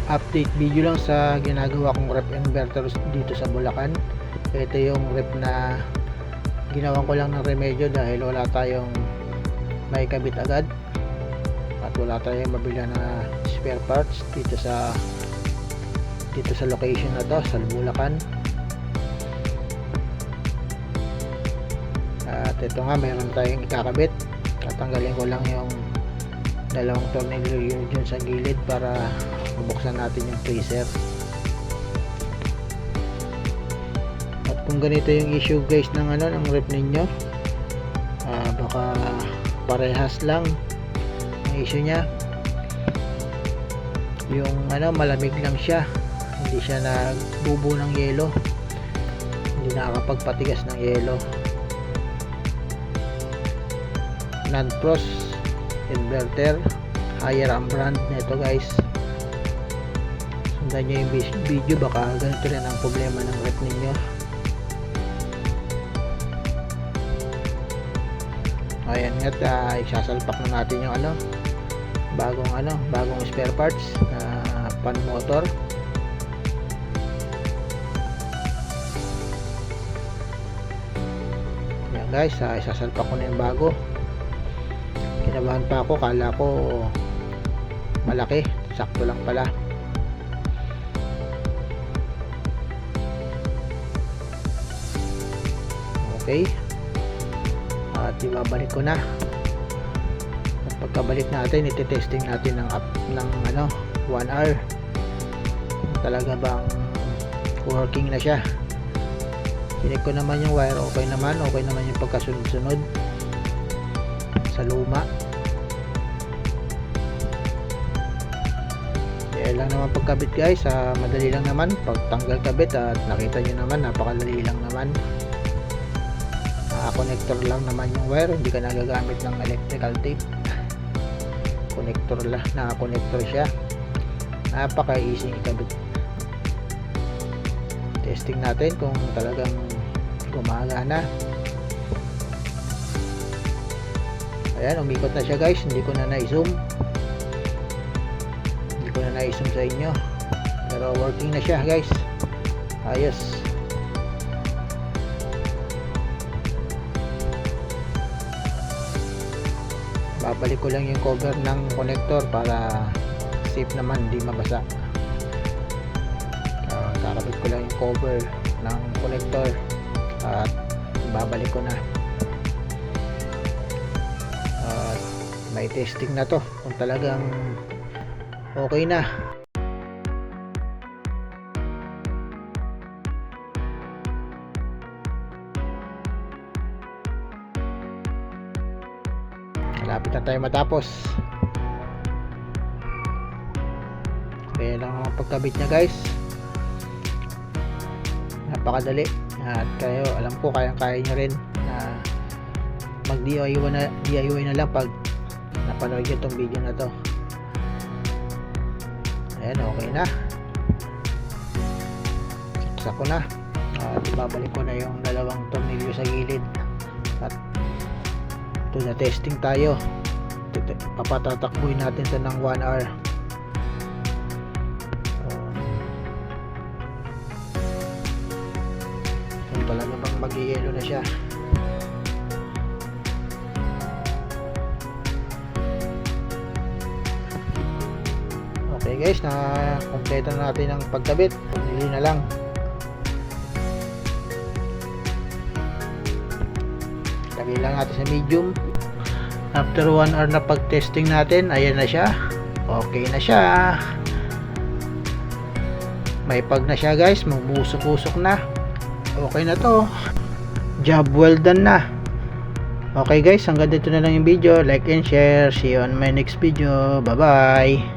update video lang sa ginagawa kong rep inverter dito sa Bulacan. Ito yung rep na ginawan ko lang ng remedyo dahil wala tayong may kabit agad at wala tayong mabili na spare parts dito sa location na to sa Bulacan. At ito nga, mayroon tayong ikakabit. Tatanggalin ko lang yung dalawang tornilyo dyan sa gilid para bubuksan natin yung freezer. At kung ganito yung issue guys ng ng rep ninyo, baka parehas lang ang issue nya, yung malamig lang siya, hindi siya nagbubo ng yelo, hindi nakakapagpatigas ng yelo. Non-frost inverter, higher ang brand nito guys. Sundan nyo yung video, baka ganito rin ang problema ng rep ninyo. Ayan nga, isasalpak na natin yung bagong spare parts na pan motor. Ayan guys, isasalpak ko na yung bago. Kinabahan pa ako, kala ko malaki, sakto lang pala. Okay, at ibabalik ko na. At pagkabalik natin, iti-testing natin ng 1 hour kung talaga bang working na siya. Chinek ko naman yung wire, okay naman yung pagkasunod-sunod sa luma. Kaya lang naman pagkabit guys, madali lang naman pagtanggal kabit, at nakita nyo naman napakadali lang naman. Connector lang naman yung wire, hindi ka nagagamit ng electrical tape. Connector lang, naka-connector siya, napaka easy ikabit. Testing natin kung talagang gumagana. Ayan, umikot na siya guys, hindi ko na na-zoom sa inyo, pero working na siya guys, ayos. Babalik ko lang yung cover ng connector para safe naman, hindi mabasa. Kakabit ko lang yung cover ng connector at babalik ko na. May testing na to kung talagang okay na. Malapit na tayo matapos. Kaya lang ang pagkabit niya guys, napakadali, at kayo, alam ko kayang-kaya nyo rin na mag DIY na lang pag napanood nyo itong video na to. Ayan, okay na, saksak ko na, at ibabalik ko na yung dalawang tornilyo sa gilid, at ito na testing tayo. Papatatakbuhin natin ito ng 1 hour. Kung talaga bang mag-yelo na siya. Okay guys, na kompleto na natin ang pagkabit. Pumili na lang. Lagay lang natin sa medium. After 1 hour na pag-testing natin, ayan na siya. Okay na siya. May pag na siya guys, magmusok-usok na. Okay na to. Job well done na. Okay guys, hanggang dito na lang yung video. Like and share. See you on my next video. Bye bye.